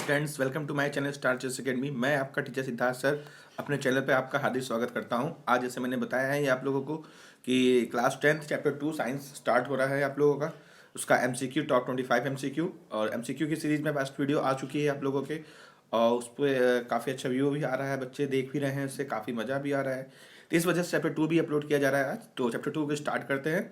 Students, welcome to my channel star chess academy. मैं आपका teacher Siddharth sir अपने channel पे आपका हार्दिक स्वागत करता हूं। आज जैसे मैंने बताया है ये आप लोगों को कि class 10th chapter 2 science start हो रहा है आप लोगों का। उसका एमसीक्यू टॉप 25 एमसीक्यू और एमसीक्यू की सीरीज में फर्स्ट वीडियो आ चुकी है आप लोगों के, और उस पर काफ़ी अच्छा व्यू भी आ रहा है, बच्चे देख भी रहे हैं, उससे काफ़ी मज़ा भी आ रहा है। तो इस वजह से चैप्टर 2 भी अपलोड किया जा रहा है आज। तो चैप्टर 2 को स्टार्ट करते हैं।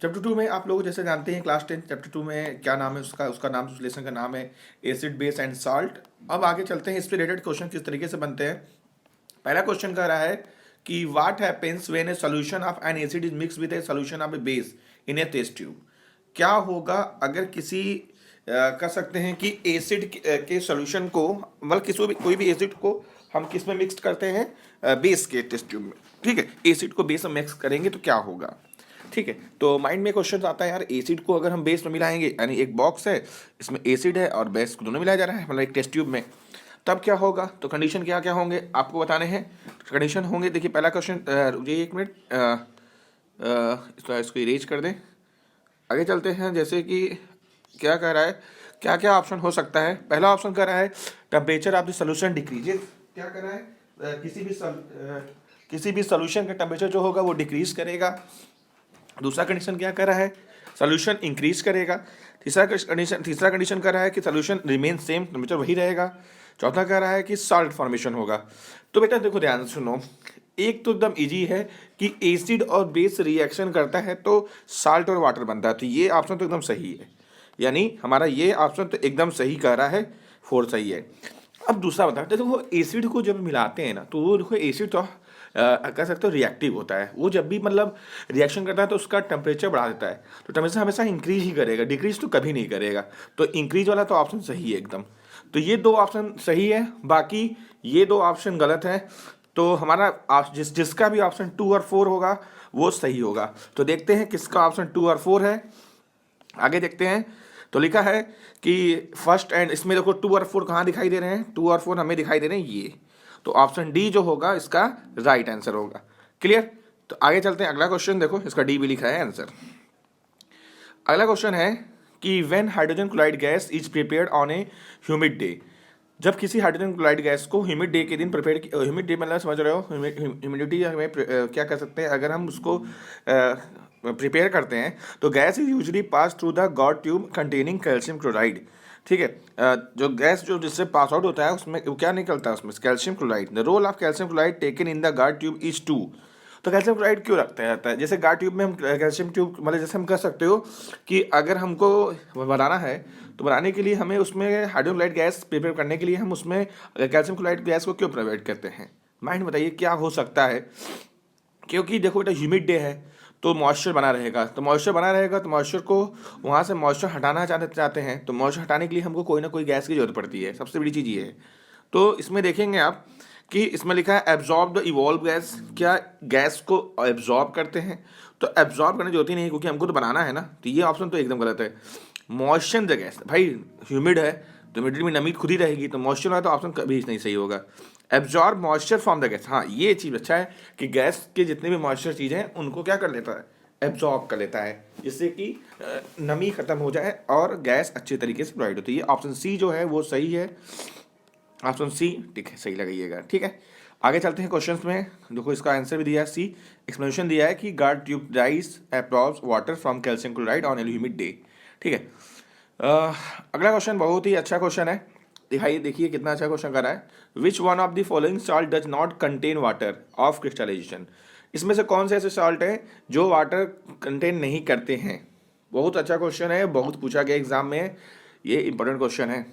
चैप्टर 2 में आप लोग जैसे जानते हैं क्लास 10 चैप्टर 2 में क्या नाम है उसका उसका नाम उस लेसन का नाम है एसिड बेस एंड सॉल्ट। अब आगे चलते हैं, इससे रिलेटेड क्वेश्चन किस तरीके से बनते हैं। पहला क्वेश्चन कह रहा है कि what happens when a solution of an acid is mix with a solution of a base in a test tube. क्या होगा अगर किसी कह सकते हैं कि एसिड के सॉल्यूशन को, मतलब किसी भी कोई भी एसिड को हम किस में मिक्स करते हैं, बेस के टेस्ट ट्यूब में। ठीक है, एसिड को बेस में मिक्स करेंगे तो क्या होगा। ठीक है, तो माइंड में क्वेश्चन आता है यार, एसिड को अगर हम बेस में मिलाएंगे, यानी एक बॉक्स है इसमें एसिड है और बेस दोनों मिलाया जा रहा है, मतलब एक टेस्ट ट्यूब में, तब क्या होगा। तो कंडीशन क्या क्या होंगे आपको बताने हैं। कंडीशन होंगे, देखिए पहला क्वेश्चन, रुकिए एक मिनट, इसको इरेज कर दें। आगे चलते हैं, जैसे कि क्या कह रहा है, क्या क्या ऑप्शन हो सकता है। पहला ऑप्शन कह रहा है temperature of the solution decreases. क्या कर रहा है, किसी भी सोल्यूशन का टेम्परेचर जो होगा वो डिक्रीज करेगा। दूसरा कंडीशन क्या कर रहा है, सोल्यूशन इंक्रीज करेगा। तीसरा कंडीशन कर रहा है कि सोल्यूशन रिमेन सेम, टेम्परेचर वही रहेगा। चौथा कह रहा है कि सॉल्ट फॉर्मेशन होगा। तो बेटा देखो ध्यान से सुनो, एक तो एकदम इजी है कि एसिड और बेस रिएक्शन करता है तो साल्ट और वाटर बनता है, तो ये ऑप्शन तो एकदम सही है, यानी हमारा ये ऑप्शन तो एकदम सही कह रहा है, फोर सही है। अब दूसरा बताते देखो, एसिड को जब मिलाते हैं ना तो वो देखो एसिड तो कह सकते हो रिएक्टिव होता है। वो जब भी मतलब रिएक्शन करता है तो उसका टेम्परेचर बढ़ा देता है, तो टेम्परेचर हमेशा इंक्रीज ही करेगा, डिक्रीज तो कभी नहीं करेगा। तो इंक्रीज वाला तो ऑप्शन सही है एकदम। तो ये दो ऑप्शन सही है, बाकी ये दो ऑप्शन गलत है। तो हमारा जिसका भी ऑप्शन 2 और 4 होगा वो सही होगा। तो देखते हैं किसका ऑप्शन 2 और 4 है, आगे देखते हैं। तो लिखा है कि फर्स्ट एंड, इसमें देखो 2 और 4 कहाँ दिखाई दे रहे हैं, 2 और 4 हमें दिखाई दे रहे हैं ये। तो ऑप्शन डी जो होगा इसका राइट आंसर होगा। क्लियर। तो आगे चलते हैं, अगला क्वेश्चन देखो, इसका डी भी लिखा है आंसर। अगला क्वेश्चन है कि when hydrogen chloride gas is prepared on A humid day. जब किसी हाइड्रोजन क्लोराइड गैस को ह्यूमिड डे के दिन प्रिपेयर, ह्यूमिड डे मतलब समझ रहे हो, ह्यूमिडिटी हमें क्या कर सकते हैं, अगर हम उसको प्रिपेयर करते हैं तो gas is usually pass through the God tube containing calcium chloride. ठीक है, जो गैस जो जिससे पास आउट होता है उसमें क्या निकलता है, उसमें calcium chloride. The role of calcium chloride taken in the guard tube is to. तो कैल्शियम क्लोराइड क्यों रखता जाता है, जैसे गार्ड ट्यूब में हम कैल्शियम ट्यूब, मतलब जैसे हम कह सकते हो कि अगर हमको बनाना है तो बनाने के लिए हमें उसमें हाइड्रोजन क्लोराइड गैस प्रिपेयर करने के लिए हम उसमें कैल्शियम क्लोराइड गैस को क्यों प्रोवाइड करते हैं। माइंड बताइए क्या हो सकता है। क्योंकि देखो बेटा ह्यूमिड डे है तो मॉइस्चर बना रहेगा, तो मॉइस्चर बना रहेगा तो मॉइस्चर को वहाँ से मॉइस्चर हटाना चाहते हैं, तो मॉइस्चर हटाने के लिए हमको कोई ना कोई गैस की जरूरत पड़ती है, सबसे बड़ी चीज़ ये है। तो इसमें देखेंगे आप कि इसमें लिखा है एब्जॉर्ब द इवॉल्व गैस, क्या गैस को एब्जॉर्ब करते हैं। तो एब्जॉर्ब करने की जरूरत ही नहीं, क्योंकि हमको तो बनाना है ना, तो ये ऑप्शन तो एकदम गलत है। मॉइस्चर द गैस, भाई ह्यूमिड है तो ह्यूमिडिटी में नमी खुद ही रहेगी, तो मॉइस्चर वाला तो ऑप्शन कभी नहीं सही होगा। Absorb moisture from the gas, हाँ ये चीज़ अच्छा है कि गैस के जितने भी मॉइस्चर चीज़ें हैं उनको क्या कर लेता है, एब्जॉर्ब कर लेता है, जिससे कि नमी खत्म हो जाए और गैस अच्छे तरीके से प्रोवाइड होती है। ऑप्शन सी जो है वो सही है, ऑप्शन सी ठीक है, सही लगाइएगा। ठीक है, आगे चलते हैं क्वेश्चन में। देखो इसका आंसर भी दिया है सी, एक्सप्लेनेशन दिया है कि guard tube ड्राइज absorbs water from calcium chloride on humid day. ठीक है, अगला क्वेश्चन बहुत ही अच्छा क्वेश्चन है, दिखाइए देखिए कितना अच्छा क्वेश्चन कर रहा है। Which one of the following salt does not contain water of crystallization. इसमें से कौन से ऐसे सॉल्ट हैं जो वाटर कंटेन नहीं करते हैं। बहुत अच्छा क्वेश्चन है, बहुत पूछा गया एग्जाम में, ये इंपॉर्टेंट क्वेश्चन है,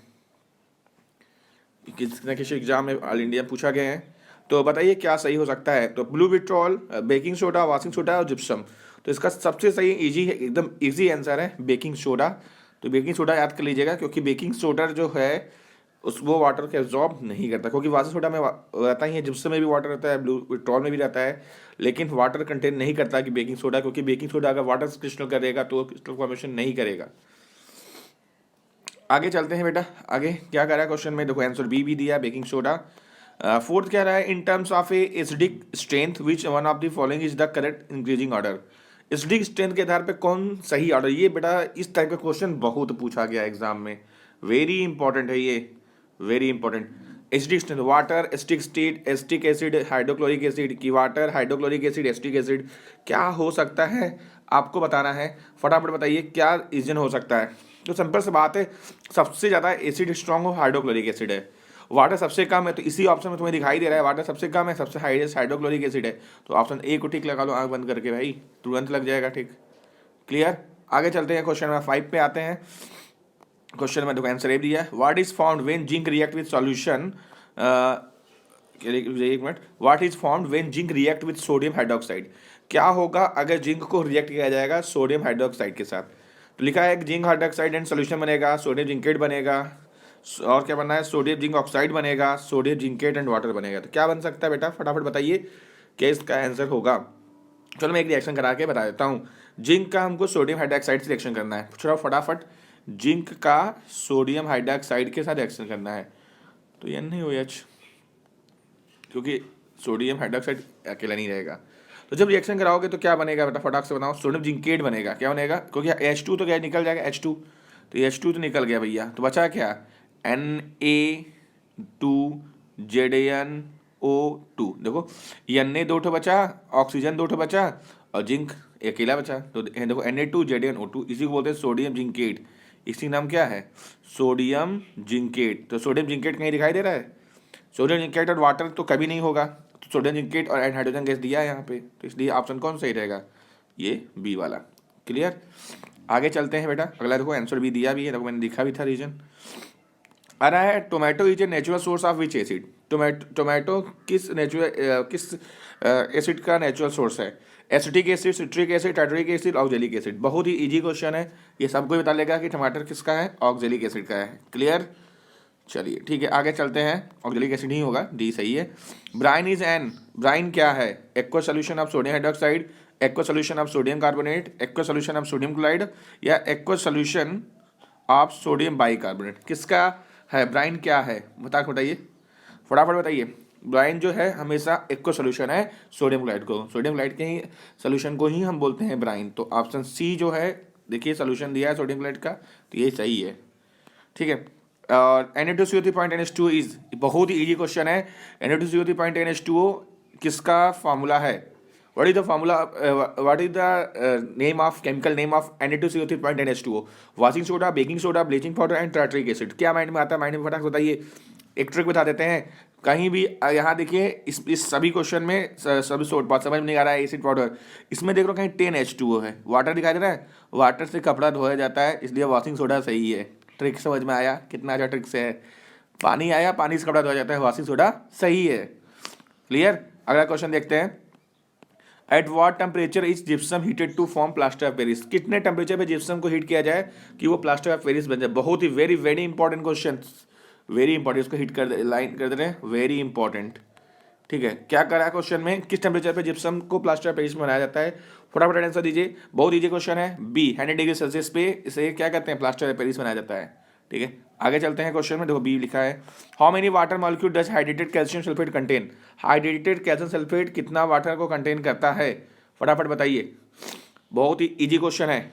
किसी न किसी एग्जाम में ऑल इंडिया पूछा गया है। तो बताइए क्या सही हो सकता है। तो blue vitriol, baking soda, washing soda और जिप्सम। तो इसका सबसे सही इजी है, एकदम इजी आंसर है बेकिंग सोडा। तो बेकिंग सोडा याद कर लीजिएगा, क्योंकि बेकिंग सोडा जो है उस वो वाटर को एब्जॉर्ब नहीं करता, क्योंकि वॉशिंग सोडा में रहता ही है, जिप्सम में भी वाटर रहता है, ब्लू विट्रॉल में भी रहता है, लेकिन वाटर कंटेन नहीं करता कि बेकिंग सोडा, क्योंकि बेकिंग सोडा अगर वाटर क्रिस्टल करेगा तो क्रिस्टल फॉर्मेशन नहीं करेगा। आगे चलते हैं बेटा, आगे क्या कर रहा है क्वेश्चन में, देखो आंसर बी भी दिया बेकिंग सोडा। फोर्थ क्या रहा है, in terms of A acidic strength which one of the following is the correct increasing order. Acidic strength के आधार पे कौन सही ऑर्डर। ये बेटा इस टाइप का क्वेश्चन बहुत पूछा गया एग्जाम में, वेरी इंपॉर्टेंट है ये, very important. Acidic state, water, acetic state, acetic acid, hydrochloric acid की water, hydrochloric acid, acetic acid, क्या हो सकता है आपको बताना है। फटाफट बताइए क्या रीजन हो सकता है। तो सिंपल सी बात है, सबसे ज़्यादा एसिड स्ट्रॉन्ग हो हाइड्रोक्लोरिक एसिड है, वाटर सबसे कम है, तो इसी ऑप्शन में तुम्हें दिखाई दे रहा है वाटर सबसे कम है, सबसे हाईएस्ट हाइड्रोक्लोरिक एसिड है, तो ऑप्शन ए को टिक लगा लो आंख बंद करके भाई, तुरंत लग जाएगा ठीक। क्लियर। आगे चलते हैं, क्वेश्चन नंबर 5 पे आते हैं। क्वेश्चन में देखो आंसर ए दिया है, what is found when zinc react with solution, एक minute, what is found when zinc react with sodium hydroxide, क्या होगा अगर जिंक को रिएक्ट किया जाएगा सोडियम हाइड्रोक्साइड के साथ। तो लिखा है जिंक हाइड्रोक्साइड एंड सोल्यूशन बनेगा, सोडियम जिंकेट बनेगा, और क्या बनना है, सोडियम जिंक ऑक्साइड बनेगा, सोडियम जिंकेट एंड वाटर बनेगा। तो क्या बन सकता है बेटा, फटाफट बताइए क्या इसका आंसर होगा। चलो मैं एक रिएक्शन करा के बता देता हूँ। जिंक का हमको सोडियम हाइड्रोक्साइड से रिएक्शन करना है, थोड़ा फटाफट, जिंक का सोडियम हाइड्रोक्साइड के साथ रिएक्शन करना है, तो NaOH, क्योंकि सोडियम हाइड्रोक्साइड अकेला नहीं रहेगा। तो जब रिएक्शन कराओगे तो क्या बनेगा बेटा, फटाक से बताओ, सोडियम जिंकेट बनेगा। क्या बनेगा, क्योंकि H2 तो क्या निकल जाएगा, H2, तो H2 तो निकल गया भैया, तो बचा क्या, Na2ZnO2। देखो Na 2 बचा, ऑक्सीजन 2 बचा, और जिंक अकेला बचा, तो देखो Na2ZnO2, इसी को बोलते हैं सोडियम जिंकेट। इसकी नाम क्या है, सोडियम जिंकेट। तो सोडियम जिंकेट कहीं दिखाई दे रहा है, सोडियम जिंकेट और वाटर तो कभी नहीं होगा, तो सोडियम जिंकेट और हाइड्रोजन गैस दिया है यहाँ पे, तो इसलिए ऑप्शन कौन सही रहेगा, ये बी वाला। क्लियर। आगे चलते हैं बेटा, अगला देखो आंसर भी दिया भी है, देखो मैंने लिखा भी था रीजन। आ रहा है tomato is a natural source of which acid, tomato किस एसिड का नेचुरल सोर्स है, acetic acid, citric acid, tartaric acid, oxalic acid. बहुत ही इजी क्वेश्चन है, ये सबको बता लेगा कि टमाटर किसका है, ऑक्जेलिक एसिड का है। क्लियर। चलिए ठीक है, आगे चलते हैं, ऑक्जेलिक एसिड ही होगा, डी सही है। ब्राइन इज एन, ब्राइन क्या है, aqua solution of sodium hydroxide, aqua solution of sodium carbonate, aqua solution of sodium chloride, या aqua solution of sodium bicarbonate, किसका है ब्राइन, क्या है बताइए, फटाफट बताइए। ब्राइन जो है हमेशा एक्वा सोल्यूशन है सोडियम क्लोराइड को, सोडियम क्लोराइड के ही सोल्यूशन को ही हम बोलते हैं ब्राइन, तो ऑप्शन सी जो है, देखिए सोल्यूशन दिया है सोडियम क्लोराइड का, तो ये सही है। ठीक है। और Na2CO3.NH2 इज, बहुत ही इजी क्वेश्चन है, Na2CO3.NH2O किसका फार्मूला है, what is the formula, what is the name of, chemical name of Na2CO3.NH2O, washing soda, baking soda, bleaching powder and tartaric acid. क्या माइंड में आता है, माइंड में फटाक बताइए, एक ट्रिक बता देते हैं, कहीं भी यहाँ देखिए इस सभी क्वेश्चन में सभी सोड बात समझ में नहीं आ रहा है, एसिड पाउडर, इसमें देख लो कहीं 10H2O है, वाटर दिखाई दे रहा है, वाटर से कपड़ा धोया जाता है, इसलिए वॉशिंग सोडा सही है। ट्रिक समझ में आया, कितना अच्छा ट्रिक से है, पानी आया, पानी से कपड़ा धोया जाता है, वॉशिंग सोडा सही है। क्लियर। अगला क्वेश्चन देखते हैं, at what temperature is gypsum heated to form plaster of Paris, कितने टेम्परेचर पे जिप्सम को हीट किया जाए कि वो प्लास्टर ऑफ पेरिस बन जाए। बहुत ही very very important question, very important, इसको हिट कर दे, लाइन कर दे रहे हैं, वेरी इंपॉर्टेंट। ठीक है, क्या करा है क्वेश्चन में, किस टेम्परेचर पे जिप्सम को प्लास्टर ऑफ पेरिस में बनाया जाता है, फटाफट आंसर दीजिए, बहुत इजी क्वेश्चन है, बी 100 डिग्री सेल्सियस पे इसे क्या कहते हैं, प्लास्टर ऑफ पेरिस बनाया जाता है। ठीक है, आगे चलते हैं क्वेश्चन में, देखो बी लिखा है, how many water molecule does hydrated calcium sulphate contain, hydrated calcium sulphate कितना वाटर को कंटेन करता है, फटाफट बताइए, बहुत ही इजी क्वेश्चन है,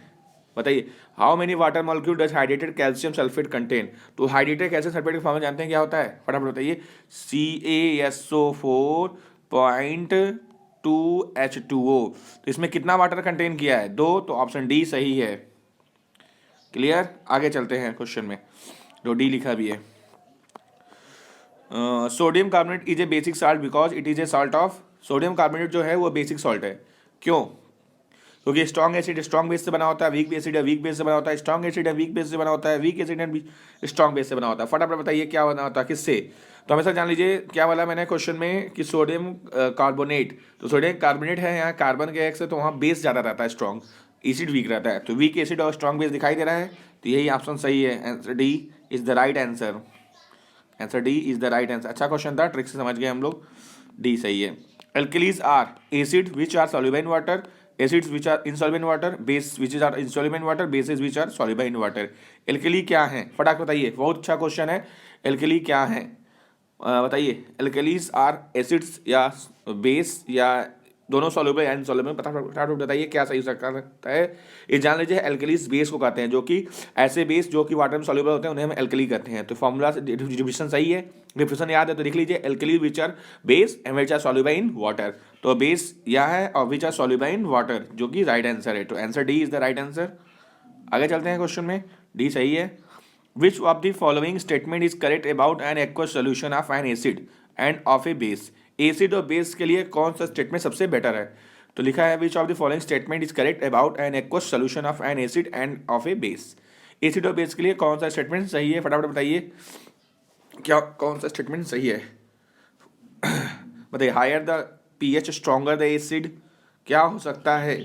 बताइए। How many water molecule does hydrated calcium sulphate contain, तो हाइड्रेटेड कैल्शियम सल्फेट की फॉर्मूला जानते हैं क्या होता है, फटाफट बताइए, CaSO4.2H2O। तो इसमें कितना वाटर कंटेन किया है, 2, तो ऑप्शन डी सही है। क्लियर। आगे चलते हैं क्वेश्चन में, जो डी लिखा भी है, sodium carbonate is a basic salt because it is a salt of, sodium carbonate जो है वो बेसिक सॉल्ट है, क्यों, क्योंकि स्ट्रॉन्ग एसिड स्ट्रॉन्ग बेस से बना होता है, वीक एसिड है वीक बेस से बना होता है, स्ट्रॉन्ग एसिड है वीक बेस से बना होता है, वीक एसिड है स्ट्रॉन्ग बेस से बना होता है। फटाफट बताइए क्या बना होता है, किससे, तो हमेशा जान लीजिए क्या बोला मैंने क्वेश्चन में कि सोडियम कार्बोनेट, तो सोडियम कार्बोनेट है यहाँ कार्बन के एक से, तो वहाँ बेस ज़्यादा रहता है, स्ट्रॉन्ग एसिड वीक रहता है, तो वीक एसिड और स्ट्रॉन्ग बेस दिखाई दे रहा है, तो यही ऑप्शन सही है, answer D is the right answer, answer D is the right answer. अच्छा क्वेश्चन था, ट्रिक से समझ गए हम लोग, डी सही है। Alkalis are acid which are soluble in water, acids which are insoluble in water, base which are insoluble in water, bases which are soluble in water। Alkali क्या है, फटाक बताइए, बहुत अच्छा क्वेश्चन है, एल्कली क्या है बताइए, एल्कलीज आर एसिड्स या बेस या दोनों सॉल्युबल एंड सॉल्युबल, फटाफट बताइए क्या सही हो सकता है। ये जान लीजिए एल्कलीज बेस को कहते हैं, जो कि ऐसे बेस जो कि वाटर में सॉल्युबल होते हैं उन्हें हम एल्कली कहते हैं। तो फॉर्मूला से डिफिनेशन सही है, डिफिनेशन याद है तो लिख लीजिए alkali which are base and which are soluble in water. तो बेस यह है और which are soluble in water, जो कि राइट आंसर है। तो answer D is the right answer. आगे चलते हैं क्वेश्चन में, डी सही है। Which of the following statement is correct about an aqueous solution of an acid and of a base. Acid और बेस के लिए कौन सा स्टेटमेंट सबसे बेटर है? तो लिखा है which of the following statement is correct about an aqueous solution of an acid and of a base. Acid और बेस के लिए कौन सा स्टेटमेंट सही है, फटाफट बताइए क्या कौन सा स्टेटमेंट सही है। बताइए, higher the pH stronger the acid, क्या हो सकता है?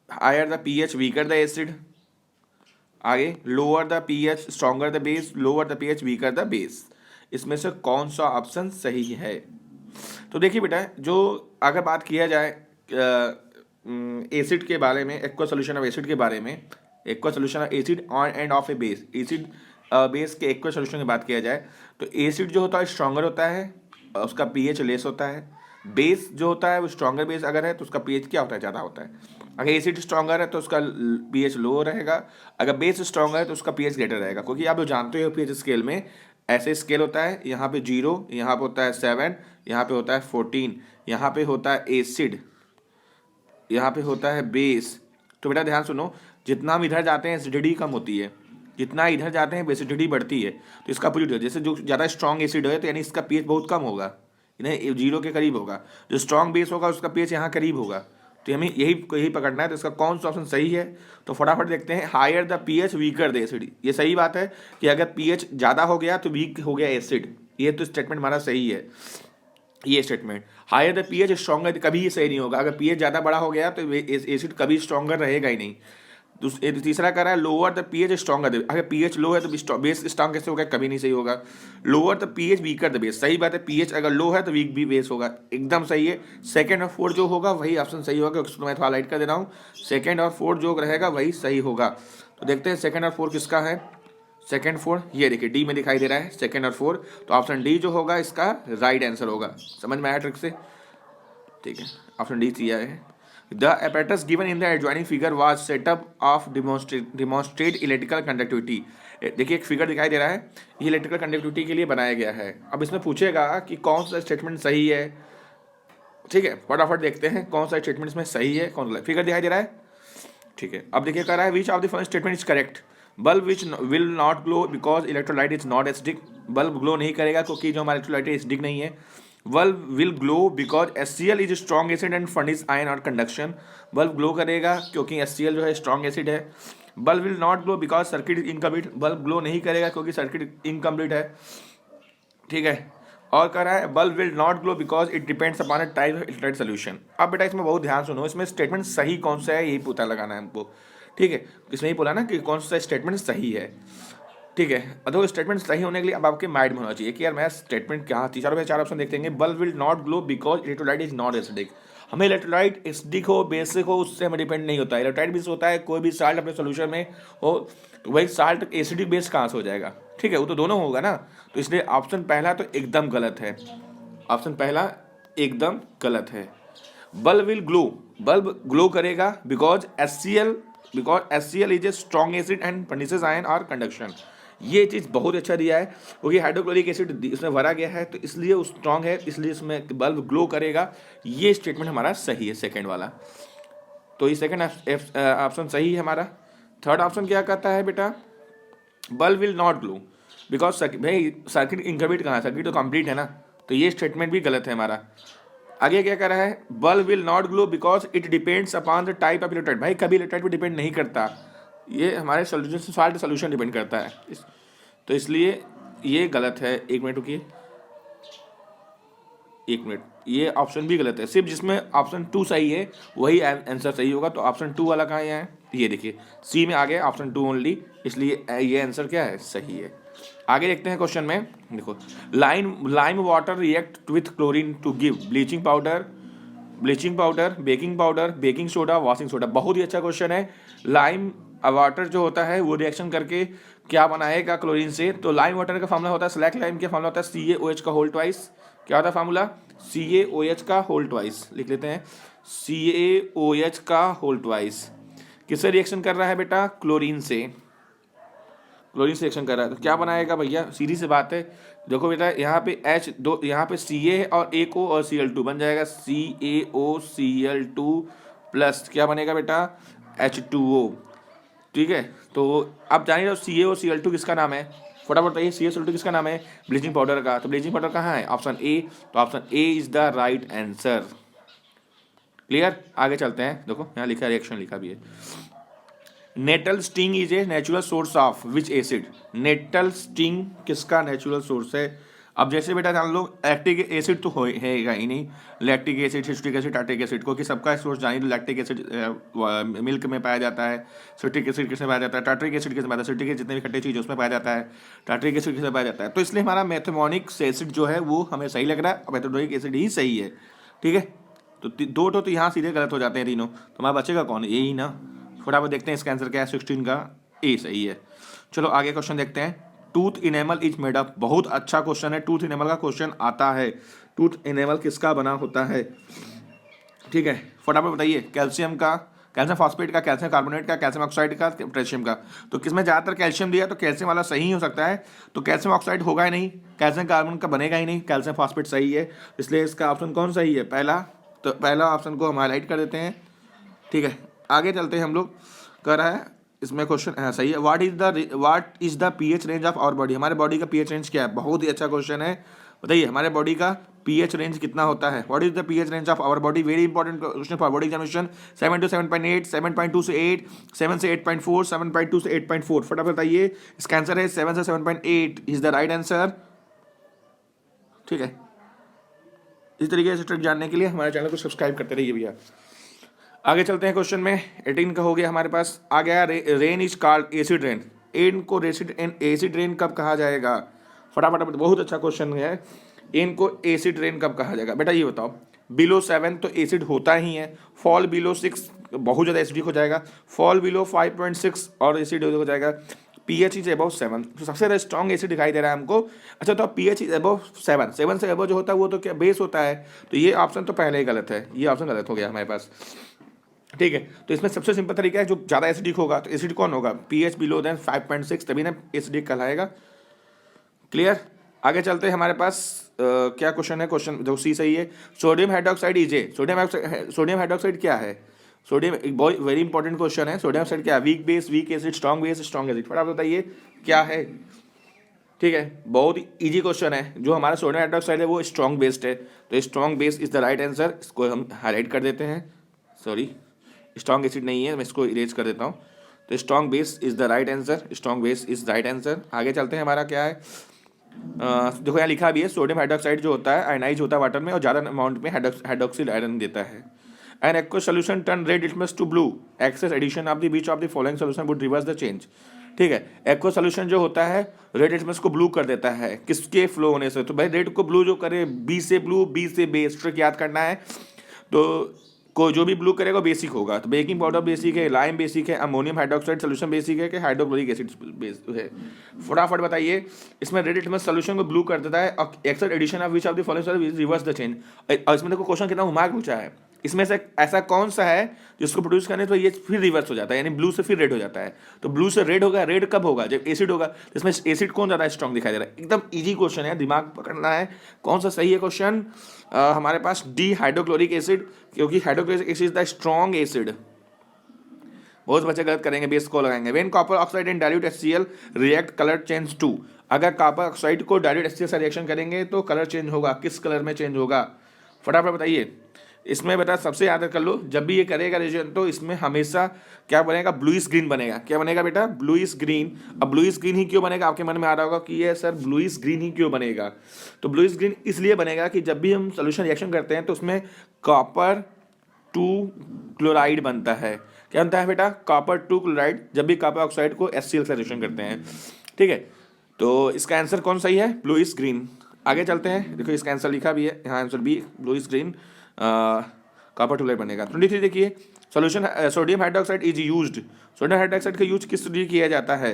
Higher the pH weaker the acid. आगे, lower the pH stronger the base, lower the pH weaker the base. इसमें से कौन सा ऑप्शन सही है? तो देखिए बेटा, जो अगर बात किया जाए एसिड के बारे में, एक्वा सोल्यूशन ऑफ एसिड के बारे में, aqua solution of acid on and of a base, acid base के एक्वा सोल्यूशन की बात किया जाए तो एसिड जो होता है स्ट्रॉन्गर होता है, उसका पीएच लेस होता है। बेस जो होता है वो स्ट्रॉन्गर बेस अगर है तो उसका पीएच क्या होता है, ज़्यादा होता है। अगर एसिड स्ट्रॉन्गर है तो उसका पीएच लो रहेगा, अगर बेस स्ट्रॉन्गर है तो उसका पीएच ग्रेटर रहेगा। क्योंकि आप जो जानते हो पीएच स्केल में ऐसे स्केल होता है, यहाँ पे 0, यहाँ पे होता है 7, यहाँ पे होता है 14, यहाँ पे होता है एसिड, यहाँ पे होता है बेस। तो बेटा ध्यान सुनो, जितना हम इधर जाते हैं एसिडिटी कम होती है, जितना इधर जाते हैं एसिडिटी बढ़ती है। तो इसका अपोजिट है, जैसे जो ज़्यादा स्ट्रॉन्ग एसिड है तो यानी इसका पीएच बहुत कम होगा, यानी 0 के करीब होगा। जो स्ट्रॉन्ग बेस होगा उसका पीएच यहाँ करीब होगा। तो हमें यही पकड़ना है। तो इसका कौन सा ऑप्शन सही है, तो फटाफट देखते हैं। Higher the pH weaker the acid, ये सही बात है कि अगर पीएच ज़्यादा हो गया तो वीक हो गया एसिड, ये तो स्टेटमेंट हमारा सही है। ये statement higher the pH stronger कभी ये सही नहीं होगा, अगर पीएच ज़्यादा बड़ा हो गया तो एसिड कभी स्ट्रॉन्गर रहेगा ही नहीं। तीसरा कह रहा है लोअर द पीएच स्ट्रॉन्गर, अगर पीएच लो है तो बेस स्ट्रॉन्ग कैसे होगा, कभी नहीं सही होगा। Lower the pH weaker the base, सही बात है, पीएच अगर लो है तो वीक भी बेस होगा, एकदम सही है। सेकंड और फोर्थ जो होगा वही ऑप्शन सही होगा, उसको मैं थोड़ा लाइट कर दे रहा हूँ। सेकंड और फोर्थ जो रहेगा वही सही होगा। तो देखते हैं सेकंड और फोर्थ किसका है। सेकंड फोर्थ ये देखिए डी में दिखाई दे रहा है, सेकंड और फोर्थ, तो ऑप्शन डी जो होगा इसका राइट आंसर होगा। समझ में आया ट्रिक से? ठीक है, ऑप्शन डी दिया है। The apparatus given in the adjoining figure was set up of demonstrate electrical conductivity। देखिए एक फिगर दिखाई दे रहा है, ये इलेक्ट्रिकल कंडक्टिविटी के लिए बनाया गया है। अब इसमें पूछेगा कि कौन सा स्टेटमेंट सही है। ठीक है, फटाफट देखते हैं कौन सा स्टेटमेंट इसमें सही है, कौन सा फिगर दिखाई दे रहा है। ठीक है, अब देखिए कह रहा है which of the following statement is correct. Bulb which will not glow because electrolyte is not acidic, bulb glow नहीं करेगा क्योंकि जो हमारा इलेक्ट्रोलाइट है एसिडिक नहीं है। Bulb will glow because HCl is strong acid and furnish ion और conduction, bulb glow करेगा क्योंकि HCl जो है स्ट्रॉन्ग एसिड है। Bulb will not glow because circuit is incomplete, bulb glow नहीं करेगा क्योंकि सर्किट इनकम्प्लीट है। ठीक है, और कह रहा है bulb will not glow because it depends upon a type of electrolyte solution. अब बेटा इसमें बहुत ध्यान सुनो, इसमें स्टेटमेंट सही कौन सा है यही पता लगाना है हमको। ठीक है, इसमें ही बोला ना कि कौन सा स्टेटमेंट सही है। ठीक है, तो स्टेटमेंट सही होने के लिए अब आपके माइंड में होना चाहिए कि यार मैं स्टेटमेंट क्या, चार ऑप्शन देखते हैं। Bulb will not glow because electrolyte is not acidic, हमें इलेक्ट्रोलाइट एसिडिक हो बेसिक हो उससे हमें डिपेंड नहीं होता है। इलेक्ट्रोलाइट बेस होता है, कोई भी साल्ट अपने सोल्यूशन में हो तो वही साल्ट एसिडिक बेस कहाँ से हो जाएगा। ठीक है, वो तो दोनों होगा ना, तो इसलिए ऑप्शन पहला तो एकदम गलत है, ऑप्शन पहला एकदम गलत है। Bulb will glow, bulb glow करेगा because HCl is a strong acid and furnishes ion और कंडक्शन। ये चीज़ बहुत अच्छा दिया है क्योंकि हाइड्रोक्लोरिक एसिड इसमें भरा गया है तो इसलिए वो स्ट्रॉन्ग है, इसलिए इसमें बल्ब ग्लो करेगा। ये स्टेटमेंट हमारा सही है, सेकंड वाला। तो ये सेकंड ऑप्शन सही है हमारा। थर्ड ऑप्शन क्या कहता है बेटा, bulb will not glow because भाई सर्किट इनकम्प्लीट कहाँ है, सर्किट तो कंप्लीट है ना, तो ये स्टेटमेंट भी गलत है हमारा। आगे क्या कह रहा है, bulb will not glow because it depends upon the type of electrolyte, भाई कभी इलेक्ट्रोलाइट पर डिपेंड नहीं करता, ये हमारे सोल्यूशन साल्ट सोल्यूशन डिपेंड करता है, तो इसलिए ये गलत है। एक मिनट रुकिए, एक मिनट, ये ऑप्शन भी गलत है। सिर्फ जिसमें ऑप्शन 2 सही है वही आंसर सही होगा। तो ऑप्शन 2 वाला कहाँ है, ये देखिए सी में आ गया ऑप्शन 2 ओनली, इसलिए ये आंसर क्या है, सही है। आगे देखते हैं क्वेश्चन में, देखो lime water react with chlorine to give bleaching powder, baking powder, baking soda, washing soda. बहुत ही अच्छा क्वेश्चन है। लाइम वाटर जो होता है वो रिएक्शन करके क्या बनाएगा क्लोरीन से, तो लाइम वाटर का फॉर्मूला होता है, स्लैक लाइम का फॉर्मूला होता है CaOH का होल ट्वाइस, क्या होता है फार्मूला, CaOH का होल ट्वाइस, लिख लेते हैं CaOH का होल ट्वाइस। किससे रिएक्शन कर रहा है बेटा, क्लोरीन से, क्लोरीन से रिएक्शन कर रहा है। तो क्या बनाएगा भैया, सीधी सी बात है, देखो बेटा यहाँ पे H2, यहाँ पे Ca है और एक O और Cl2 बन जाएगा CaOCl2 प्लस क्या बनेगा बेटा, H2O। ठीक है, तो आप जान रहे हो CaOCl2 किसका नाम है, फटाफट बताइए CaOCl2 किसका नाम है, ब्लीचिंग पाउडर का। तो ब्लीचिंग पाउडर कहाँ है, ऑप्शन ए, तो option A is the right answer. Clear, आगे चलते हैं। देखो यहाँ लिखा है, रिएक्शन लिखा भी है। Nettle sting is a natural source of which acid, nettle sting किसका नेचुरल सोर्स है। अब जैसे बेटा जान लो लैक्टिक एसिड तो होएगा ही नहीं, lactic acid, citric acid, tartaric acid को कि सबका सोर्स जानी, लैक्टिक एसिड मिल्क में पाया जाता है, सिट्रिक एसिड किसमें पाया जाता है, टार्ट्रिक एसिड किसमें पाया जाता है, सिट्रिक एसिड जितने भी खट्टे चीज़ उसमें पाया जाता है, टार्ट्रिक एसिड किसमें पाया जाता है। तो इसलिए हमारा मैथमोनिक एसिड जो है वो हमें सही लग रहा है, और मैथमोनिक एसिड ही सही है। ठीक है, तो दो तो यहाँ सीधे गलत हो जाते हैं तीनों, तो हमारा बचेगा कौन, ए ही ना। फटाफट देखते हैं इसका आंसर क्या है, 16 का ए सही है। चलो आगे क्वेश्चन देखते हैं। Tooth enamel is made up, बहुत अच्छा क्वेश्चन है, टूथ इनेमल का क्वेश्चन आता है। टूथ इनेमल किसका बना होता है, ठीक है, फटाफट बताइए। कैल्शियम का, कैल्शियम फॉस्फेट का, कैल्शियम कार्बोनेट का, कैल्शियम ऑक्साइड का, पोटेशियम का। तो किसमें ज़्यादातर कैल्शियम दिया, तो कैल्शियम वाला सही हो सकता है, तो कैल्शियम ऑक्साइड होगा ही नहीं, कैल्शियम कार्बन का बनेगा ही नहीं, कैल्शियम फॉस्फेट सही है, इसलिए इसका ऑप्शन कौन सही है, पहला। तो पहला ऑप्शन को हम हाईलाइट कर देते हैं। ठीक है, आगे चलते हैं हम लोग। कर रहा है इसमें क्वेश्चन, हाँ सही है। What is the pH range of our body, हमारे बॉडी का पीएच रेंज क्या है, बहुत ही अच्छा क्वेश्चन है। बताइए हमारे बॉडी का पीएच रेंज कितना होता है, what is the pH range of our body, very important question for body examination. 7 to 7.8, 7.2 से 8, 7 से 8.4, 7.2 से 8.4, फटाफट बताइए। इसका आंसर है 7 से 7.8 इज द राइट आंसर। ठीक है, इस तरीके से ट्रिक जानने के लिए हमारे चैनल को सब्सक्राइब करते रहिए भैया। आगे चलते हैं क्वेश्चन में। 18 का हो गया हमारे पास। आ गया rain is called acid rain, एन को एसिड रेन कब कहा जाएगा, फटाफट, बहुत अच्छा क्वेश्चन है। एन को एसिड रेन कब कहा जाएगा, बेटा ये बताओ। बिलो 7 तो एसिड होता ही है, फॉल बिलो 6 बहुत ज़्यादा एसिडिक हो जाएगा, फॉल बिलो 5.6 और एसिड हो जाएगा, पीएच इज अबव 7 तो सबसे ज़्यादा स्ट्रॉन्ग एसिड दिखाई दे रहा है हमको। अच्छा, तो पीएच इज अबव 7, 7 से अबव जो होता है वो तो क्या बेस होता है, तो ये ऑप्शन तो पहले ही गलत है, ये ऑप्शन गलत हो गया हमारे पास। ठीक है, तो इसमें सबसे सिंपल तरीका है, जो ज़्यादा एसिडिक होगा तो एसिड कौन होगा, पीएच बिलो देन 5.6, तभी ना एसिडिक कहलाएगा। क्लियर, आगे चलते हैं। हमारे पास क्या क्वेश्चन है, क्वेश्चन जो सी सही है। सोडियम हाइड्रोक्साइड इजे, सोडियम हाइड्रोक्साइड क्या है, सोडियम एक बहुत वेरी इंपॉर्टेंट क्वेश्चन है। सोडियम हाइड्रोक्साइड क्या है, weak base, weak acid, strong base, strong acid, फटाफट बताइए क्या है। ठीक है, बहुत ही ईजी क्वेश्चन है। जो हमारा सोडियम हाइड्रोक्साइड है वो स्ट्रॉन्ग बेस्ड है, तो strong base is the right answer. इसको हम हाईलाइट कर देते हैं, सॉरी स्ट्रॉन्ग एसिड नहीं है, मैं इसको इरेज कर देता हूँ। तो strong base is the right answer, strong base is right answer. आगे चलते हैं, हमारा क्या है, देखो यहाँ लिखा भी है सोडियम हाइड्रोक्साइड जो होता है आयनाइज होता है वाटर में और ज़्यादा अमाउंट में हाइड्रोक्सिल आयरन देता है। An aqueous solution turn red litmus to blue, excess addition of the which of the following solution would reverse the change. ठीक है, एक्वस सोल्यूशन जो होता है रेड लिटमस को ब्लू कर देता है, किसके फ्लो होने से, तो भाई रेड को ब्लू जो करे, बी से ब्लू, बी से बेस, ट्रिक याद करना है। तो को जो भी ब्लू करेगा बेसिक होगा, तो बेकिंग पाउडर बेसिक है, लाइम बेसिक है, अमोनियम हाइड्रोक्साइड सोल्यूशन बेसिक है कि हाइड्रोक्लोरिक एसिड बेस है, फटाफट बताइए। इसमें रेड लिटमस सोल्यूशन को ब्लू कर देता है और excess addition of which of the following reverse the change. और इसमें देखो क्वेश्चन कितना घुमा पूछा है, इसमें से ऐसा कौन सा है जिसको प्रोड्यूस करने तो ये फिर रिवर्स हो जाता है, यानी ब्लू से फिर रेड हो जाता है। तो ब्लू से रेड होगा, रेड कब होगा, जब एसिड होगा। तो इसमें एसिड कौन ज़्यादा स्ट्रॉन्ग दिखाई दे रहा है, एकदम इजी क्वेश्चन है, दिमाग पकड़ना है कौन सा सही है क्वेश्चन। हमारे पास डी हाइड्रोक्लोरिक एसिड, क्योंकि hydrochloric acid is the strong acid. बहुत बच्चे गलत करेंगे, बेस को लगाएंगे। When copper oxide and dilute HCl react colour change to, अगर कॉपर ऑक्साइड को डाइल्यूट HCl से रिएक्शन करेंगे तो कलर चेंज होगा, किस कलर में चेंज होगा, फटाफट बताइए। इसमें बेटा सबसे याद कर लो, जब भी ये करेगा रिएक्शन तो इसमें हमेशा क्या बनेगा, ब्लूइश ग्रीन बनेगा। क्या बनेगा बेटा, ब्लूइश ग्रीन। अब ब्लूइश ग्रीन ही क्यों बनेगा, आपके मन में आ रहा होगा कि ये सर ब्लूइश ग्रीन ही क्यों बनेगा। तो ब्लूइश ग्रीन इसलिए बनेगा कि जब भी हम सोल्यूशन रिएक्शन करते हैं तो उसमें कॉपर 2 क्लोराइड बनता है। क्या बनता है बेटा, कॉपर 2 क्लोराइड, जब भी कॉपर ऑक्साइड को HCl से रिएक्शन करते हैं। ठीक है, तो इसका आंसर कौन सही है, ब्लूइश ग्रीन। आगे चलते हैं, देखो इसका आंसर लिखा भी है यहाँ, answer B bluish green copper 2 chloride बनेगा। 23 देखिए, solution sodium hydroxide is used, sodium hydroxide का यूज किस लिए किया जाता है,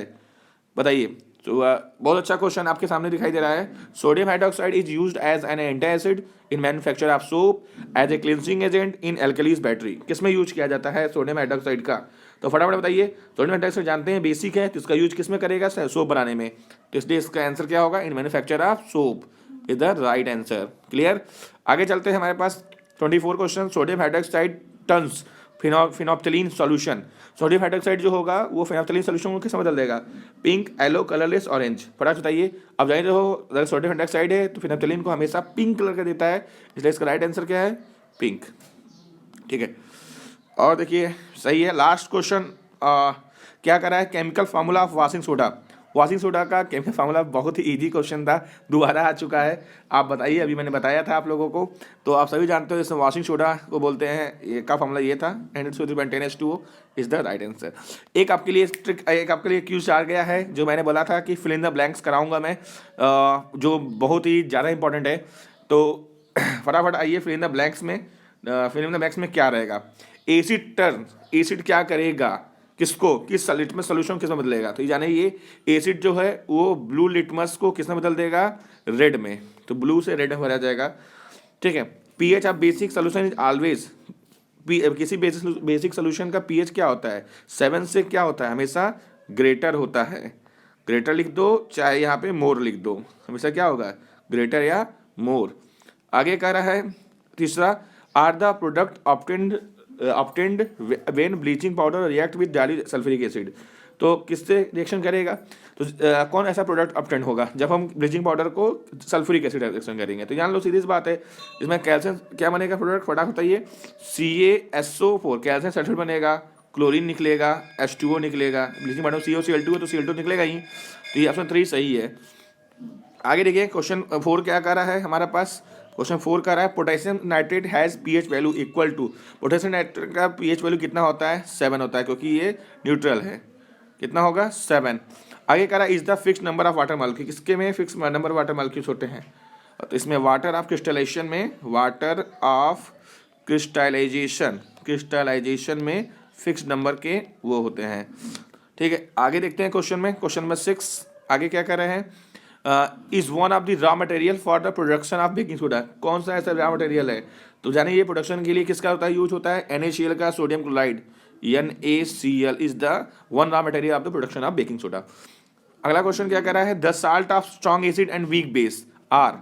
बताइए। तो बहुत अच्छा क्वेश्चन आपके सामने दिखाई दे रहा है। Sodium hydroxide is used as an anti acid in manufacture of soap, as a cleansing agent in alkalis battery. किस में यूज किया जाता है सोडियम हाइड्रोक्साइड का? तो फटाफट बताइए। सोडियम हाइड्रोक्साइड जानते हैं बेसिक है, तो इसका यूज किस में करेगा? सोप बनाने में। तो इसलिए इसका आंसर क्या होगा? इन manufacture of soap is the right answer. Clear? आगे चलते हैं, हमारे पास 24 question. Sodium hydroxide turns phenolphthalein solution. Sodium hydroxide जो होगा वो फिनोप्थलीन सॉल्यूशन को किस में बदल देगा? Pink, yellow, colourless, orange. फटाफट बताइए। अब जानिए हो, अगर सोडियम हाइड्रोक्साइड है तो फिनोप्थलीन को हमेशा पिंक कलर का देता है, इसलिए इसका राइट आंसर क्या है? पिंक। ठीक है, और देखिए सही है। लास्ट क्वेश्चन क्या करा है? Chemical formula of washing soda. Washing soda का केमिकल फार्मूला बहुत ही इजी क्वेश्चन था, दोबारा आ चुका है। आप बताइए, अभी मैंने बताया था आप लोगों को, तो आप सभी जानते हो इसमें वॉशिंग सोडा को बोलते हैं। ये का फार्मूला ये था, N2O10H2O is the right answer. एक आपके लिए क्यूज आ गया है, जो मैंने बोला था कि फिल इन द ब्लैंक्स कराऊंगा मैं, जो बहुत ही ज़्यादा इंपॉर्टेंट है। तो फटाफट आइए, फिल इन द ब्लैंक्स में क्या रहेगा? एसिड टर्न, एसिड क्या करेगा? किसको, किस लिटमस सोल्यूशन किस में बदलेगा? तो ये जाने, ये एसिड जो है वो ब्लू लिटमस को किस में बदल देगा? रेड में। तो ब्लू से रेड में भरा जाएगा। ठीक है, pH of basic solution is always, किसी बेसिक सोल्यूशन का पीएच क्या होता है? 7 से क्या होता है? हमेशा ग्रेटर होता है। ग्रेटर लिख दो, चाहे यहाँ पे मोर लिख दो, हमेशा क्या होगा? ग्रेटर या मोर। आगे कह रहा है तीसरा, are the product obtained when bleaching powder react with dilute sulfuric acid। तो किससे रिएक्शन करेगा? तो कौन ऐसा प्रोडक्ट ऑब्टेन होगा जब हम ब्लीचिंग पाउडर को सल्फ्यूरिक एसिड रिएक्शन करेंगे? तो जान लो, सीधी सी बात है, इसमें कैल्शियम क्या बनेगा प्रोडक्ट? फटाफट बताइए। CaSO4 कैल्शियम सल्फेट बनेगा, क्लोरीन निकलेगा, H2O निकलेगा। ब्लीचिंग पाउडर CaCl2 है तो Cl2 निकलेगा ही। तो ये ऑप्शन 3 सही है। आगे देखिए, क्वेश्चन 4 क्या कर रहा है हमारे पास? क्वेश्चन 4 का रहा है, potassium nitrate has pH value equal to. Potassium nitrate का पीएच वैल्यू कितना होता है? 7 होता है, क्योंकि ये न्यूट्रल है। कितना होगा? 7। आगे कह रहा है, is the fix number of water molecule. किसके में फिक्स नंबर वाटर मॉलिक्यूल्स होते हैं? तो इसमें वाटर ऑफ क्रिस्टलाइजेशन में फिक्स नंबर के वो होते हैं। ठीक है, आगे देखते हैं क्वेश्चन में। क्वेश्चन नंबर 6 आगे क्या कर रहे हैं? Is one of the raw material for the production of baking soda. कौन सा ऐसा रॉ मटेरियल है? तो जाने, ये प्रोडक्शन के लिए किसका होता है? यूज होता है NaCl का, sodium chloride. NaCl is the one raw material of the production of baking soda. अगला क्वेश्चन क्या कर रहा है? The salt of strong acid and weak base are.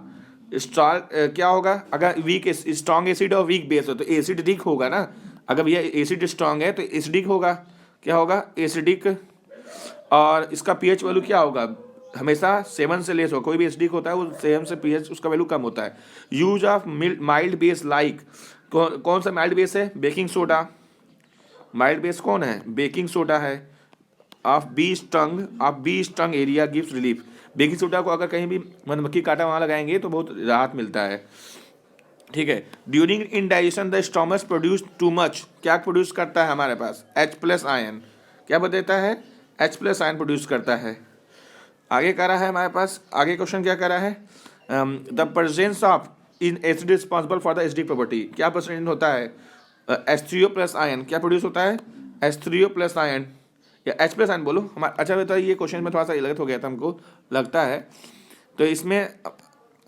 क्या होगा? अगर वीक स्ट्रॉन्ग एसिड और वीक बेस हो तो एसिडिक होगा ना। अगर ये एसिड स्ट्रॉन्ग है तो एसिडिक होगा। क्या होगा? एसिडिक। और इसका पीएच वैल्यू क्या होगा? हमेशा 7 से लेस हो। कोई भी एसिडिक होता है वो 7 से पीएच उसका वैल्यू कम होता है। Use of mild base like, कौन सा माइल्ड बेस है? Baking soda. माइल्ड बेस कौन है? बेकिंग सोडा है। Of bee stung area gives relief. Baking soda को अगर कहीं भी मधुमक्खी काटा वहाँ लगाएंगे तो बहुत राहत मिलता है। ठीक है, during indigestion the stomach produce too much. क्या प्रोड्यूस करता है हमारे पास? H+ ion. क्या बताता है? H+ आयन प्रोड्यूस करता है। आगे कह रहा है हमारे पास, आगे क्वेश्चन क्या कह रहा है? The presence of in acid responsible for the acidic property. क्या प्रेजेंट होता है? H3O+ ion. क्या प्रोड्यूस होता है? H3O+ आयन या H+ आयन बोलो हमारा। अच्छा बताइए, ये क्वेश्चन में थोड़ा सा गलत हो गया था हमको लगता है। तो इसमें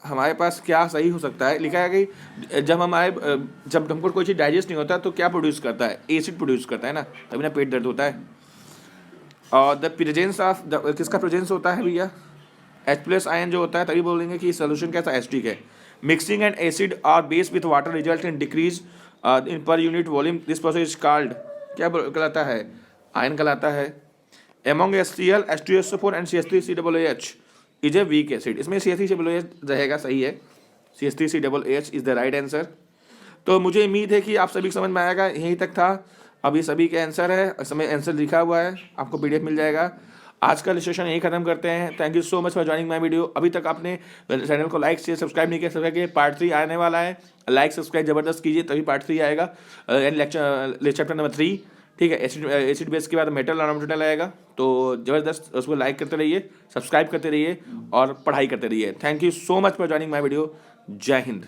हमारे पास क्या सही हो सकता है? लिखा है कि जब हमको कोई चीज़ डाइजेस्ट नहीं होता तो क्या प्रोड्यूस करता है? एसिड प्रोड्यूस करता है ना, तभी ना पेट दर्द होता है। और द प्रेजेंस ऑफ किसका प्रेजेंस होता है भैया? H+ आयन जो होता है, तभी बोलेंगे कि सोल्यूशन कैसा? एसिडिक है। मिक्सिंग एंड एसिड और base with water result in decrease in per unit volume. This process is called, क्या कहलाता है? आयन कहलाता है। Among HCl, H2SO4 and CH3COOH is a weak acid. इसमें CH3COOH रहेगा, सही है। CH3COOH is the right answer. तो मुझे उम्मीद है कि आप सभी समझ में आएगा। यहीं तक था, अभी सभी के आंसर है, इसमें आंसर लिखा हुआ है, आपको PDF मिल जाएगा। आज का सेशन यहीं खत्म करते हैं। Thank you so much for joining my video. अभी तक आपने चैनल को लाइक शेयर सब्सक्राइब नहीं किया, सब्सक्राइब किया। पार्ट 3 आने वाला है, लाइक सब्सक्राइब ज़बरदस्त कीजिए, तभी पार्ट 3 आएगा। Chapter number 3। ठीक है, एसिड बेस के बाद मेटल ऑर्बिटल आएगा, तो ज़बरदस्त उसको लाइक करते रहिए, सब्सक्राइब करते रहिए और पढ़ाई करते रहिए। Thank you so much for joining my video. जय हिंद।